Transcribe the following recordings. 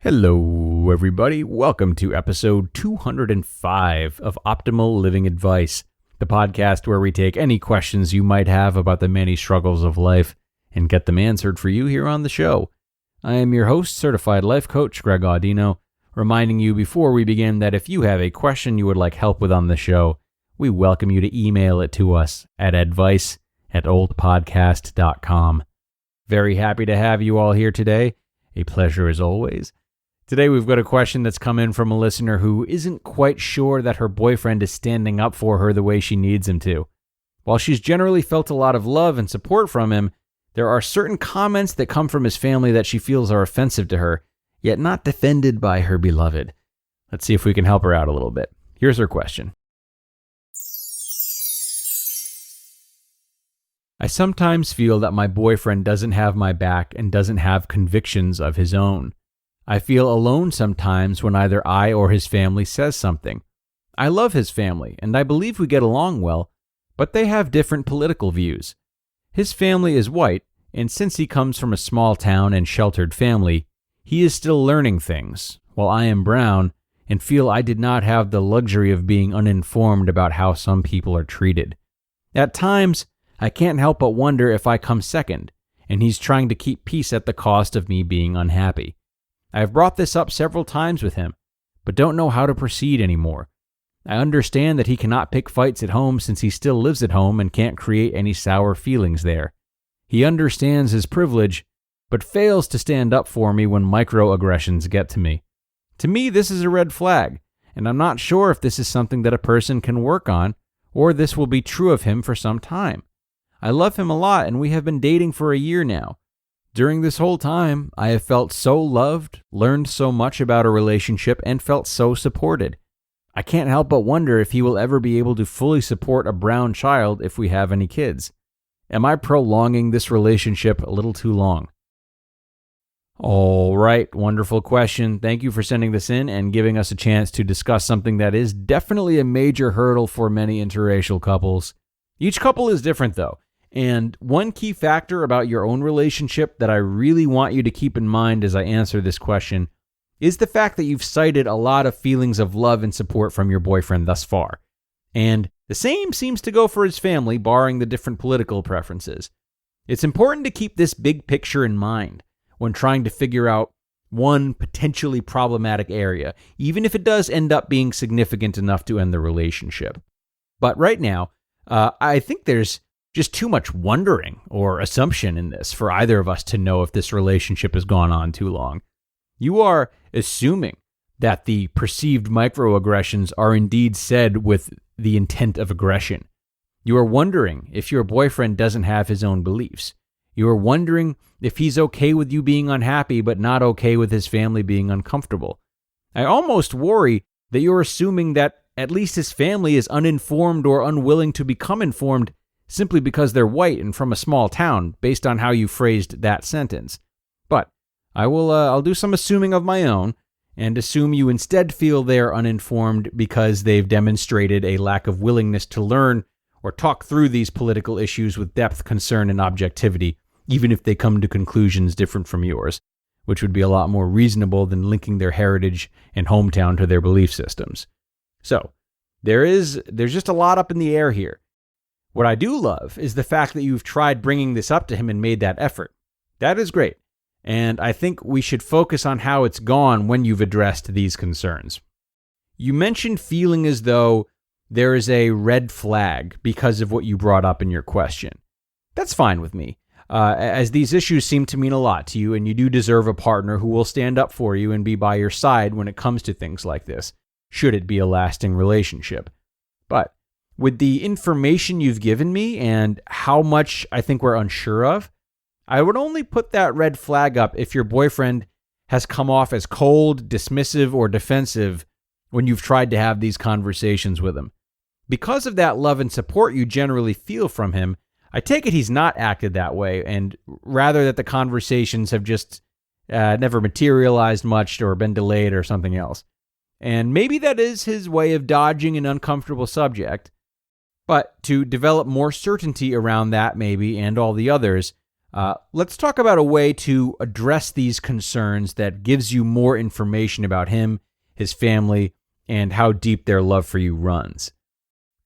Hello, everybody. Welcome to episode 205 of Optimal Living Advice, the podcast where we take any questions you might have about the many struggles of life and get them answered for you here on the show. I am your host, certified life coach Greg Audino, reminding you before we begin that if you have a question you would like help with on the show, we welcome you to email it to us at advice@oldpodcast.com. Very happy to have you all here today. A pleasure as always. Today we've got a question that's come in from a listener who isn't quite sure that her boyfriend is standing up for her the way she needs him to. While she's generally felt a lot of love and support from him, there are certain comments that come from his family that she feels are offensive to her, yet not defended by her beloved. Let's see if we can help her out a little bit. Here's her question. I sometimes feel that my boyfriend doesn't have my back and doesn't have convictions of his own. I feel alone sometimes when either I or his family says something. I love his family, and I believe we get along well, but they have different political views. His family is white, and since he comes from a small town and sheltered family, he is still learning things, while I am brown and feel I did not have the luxury of being uninformed about how some people are treated. At times, I can't help but wonder if I come second, and he's trying to keep peace at the cost of me being unhappy. I have brought this up several times with him, but don't know how to proceed anymore. I understand that he cannot pick fights at home since he still lives at home and can't create any sour feelings there. He understands his privilege, but fails to stand up for me when microaggressions get to me. To me, this is a red flag, and I'm not sure if this is something that a person can work on, or this will be true of him for some time. I love him a lot, and we have been dating for a year now. During this whole time, I have felt so loved, learned so much about a relationship, and felt so supported. I can't help but wonder if he will ever be able to fully support a brown child if we have any kids. Am I prolonging this relationship a little too long? All right, wonderful question. Thank you for sending this in and giving us a chance to discuss something that is definitely a major hurdle for many interracial couples. Each couple is different, though. And one key factor about your own relationship that I really want you to keep in mind as I answer this question is the fact that you've cited a lot of feelings of love and support from your boyfriend thus far. And the same seems to go for his family, barring the different political preferences. It's important to keep this big picture in mind when trying to figure out one potentially problematic area, even if it does end up being significant enough to end the relationship. But right now, I think there's just too much wondering or assumption in this for either of us to know if this relationship has gone on too long. You are assuming that the perceived microaggressions are indeed said with the intent of aggression. You are wondering if your boyfriend doesn't have his own beliefs. You are wondering if he's okay with you being unhappy but not okay with his family being uncomfortable. I almost worry that you're assuming that at least his family is uninformed or unwilling to become informed simply because they're white and from a small town, based on how you phrased that sentence. But I'll do some assuming of my own, and assume you instead feel they're uninformed because they've demonstrated a lack of willingness to learn or talk through these political issues with depth, concern, and objectivity, even if they come to conclusions different from yours, which would be a lot more reasonable than linking their heritage and hometown to their belief systems. So, there's just a lot up in the air here. What I do love is the fact that you've tried bringing this up to him and made that effort. That is great. And I think we should focus on how it's gone when you've addressed these concerns. You mentioned feeling as though there is a red flag because of what you brought up in your question. That's fine with me, as these issues seem to mean a lot to you, and you do deserve a partner who will stand up for you and be by your side when it comes to things like this, should it be a lasting relationship. But with the information you've given me and how much I think we're unsure of, I would only put that red flag up if your boyfriend has come off as cold, dismissive, or defensive when you've tried to have these conversations with him. Because of that love and support you generally feel from him, I take it he's not acted that way, and rather that the conversations have just never materialized much or been delayed or something else. And maybe that is his way of dodging an uncomfortable subject. But to develop more certainty around that maybe and all the others, Let's talk about a way to address these concerns that gives you more information about him, his family, and how deep their love for you runs.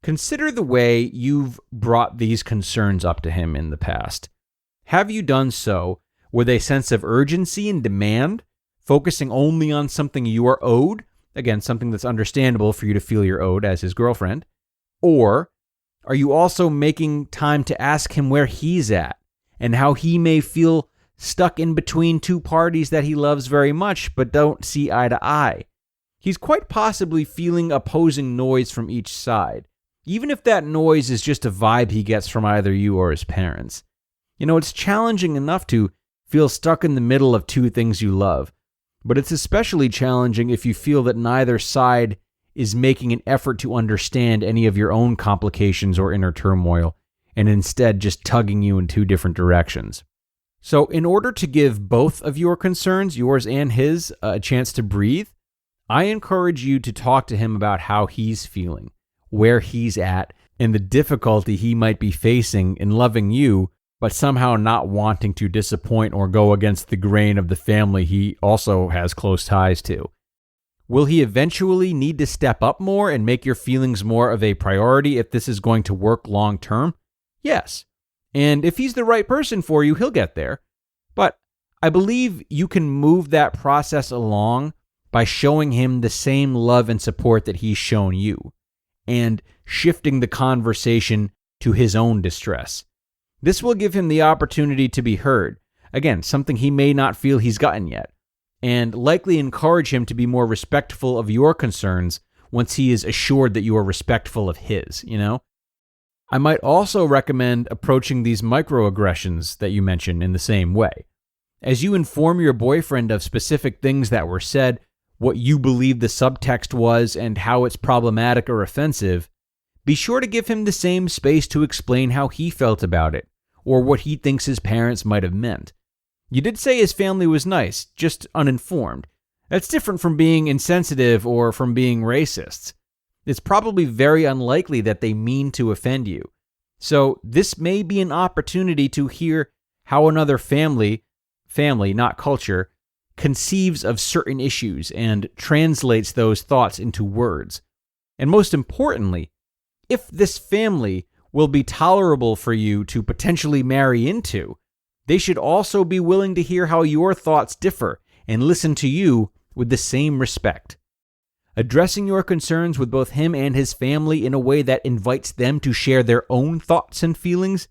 Consider the way you've brought these concerns up to him in the past. Have you done so with a sense of urgency and demand, focusing only on something you are owed? Again, something that's understandable for you to feel you're owed as his girlfriend. Or are you also making time to ask him where he's at and how he may feel stuck in between two parties that he loves very much but don't see eye to eye? He's quite possibly feeling opposing noise from each side, even if that noise is just a vibe he gets from either you or his parents. It's challenging enough to feel stuck in the middle of two things you love, but it's especially challenging if you feel that neither side is making an effort to understand any of your own complications or inner turmoil, and instead just tugging you in two different directions. So in order to give both of your concerns, yours and his, a chance to breathe, I encourage you to talk to him about how he's feeling, where he's at, and the difficulty he might be facing in loving you, but somehow not wanting to disappoint or go against the grain of the family he also has close ties to. Will he eventually need to step up more and make your feelings more of a priority if this is going to work long term? Yes. And if he's the right person for you, he'll get there. But I believe you can move that process along by showing him the same love and support that he's shown you, and shifting the conversation to his own distress. This will give him the opportunity to be heard, again, something he may not feel he's gotten yet, and likely encourage him to be more respectful of your concerns once he is assured that you are respectful of his, I might also recommend approaching these microaggressions that you mentioned in the same way. As you inform your boyfriend of specific things that were said, what you believe the subtext was, and how it's problematic or offensive, be sure to give him the same space to explain how he felt about it, or what he thinks his parents might have meant. You did say his family was nice, just uninformed. That's different from being insensitive or from being racists. It's probably very unlikely that they mean to offend you. So this may be an opportunity to hear how another family, not culture, conceives of certain issues and translates those thoughts into words. And most importantly, if this family will be tolerable for you to potentially marry into, they should also be willing to hear how your thoughts differ and listen to you with the same respect. Addressing your concerns with both him and his family in a way that invites them to share their own thoughts and feelings,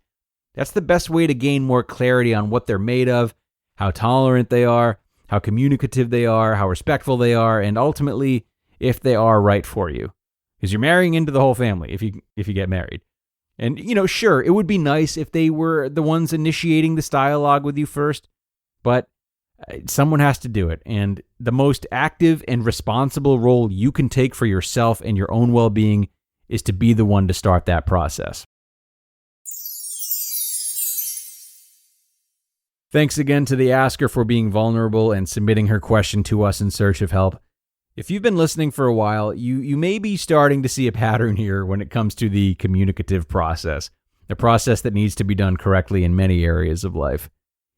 that's the best way to gain more clarity on what they're made of, how tolerant they are, how communicative they are, how respectful they are, and ultimately, if they are right for you. Because you're marrying into the whole family if you get married. And, sure, it would be nice if they were the ones initiating this dialogue with you first, but someone has to do it. And the most active and responsible role you can take for yourself and your own well-being is to be the one to start that process. Thanks again to the asker for being vulnerable and submitting her question to us in search of help. If you've been listening for a while, you may be starting to see a pattern here when it comes to the communicative process, a process that needs to be done correctly in many areas of life.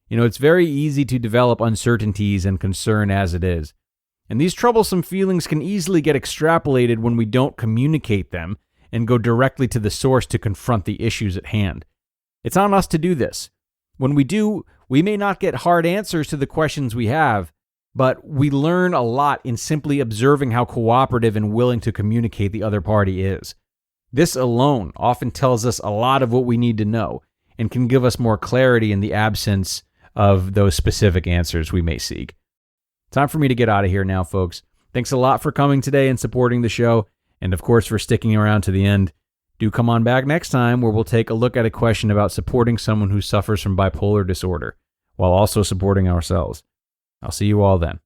It's very easy to develop uncertainties and concern as it is. And these troublesome feelings can easily get extrapolated when we don't communicate them and go directly to the source to confront the issues at hand. It's on us to do this. When we do, we may not get hard answers to the questions we have, but we learn a lot in simply observing how cooperative and willing to communicate the other party is. This alone often tells us a lot of what we need to know and can give us more clarity in the absence of those specific answers we may seek. Time for me to get out of here now, folks. Thanks a lot for coming today and supporting the show, and of course for sticking around to the end. Do come on back next time where we'll take a look at a question about supporting someone who suffers from bipolar disorder, while also supporting ourselves. I'll see you all then.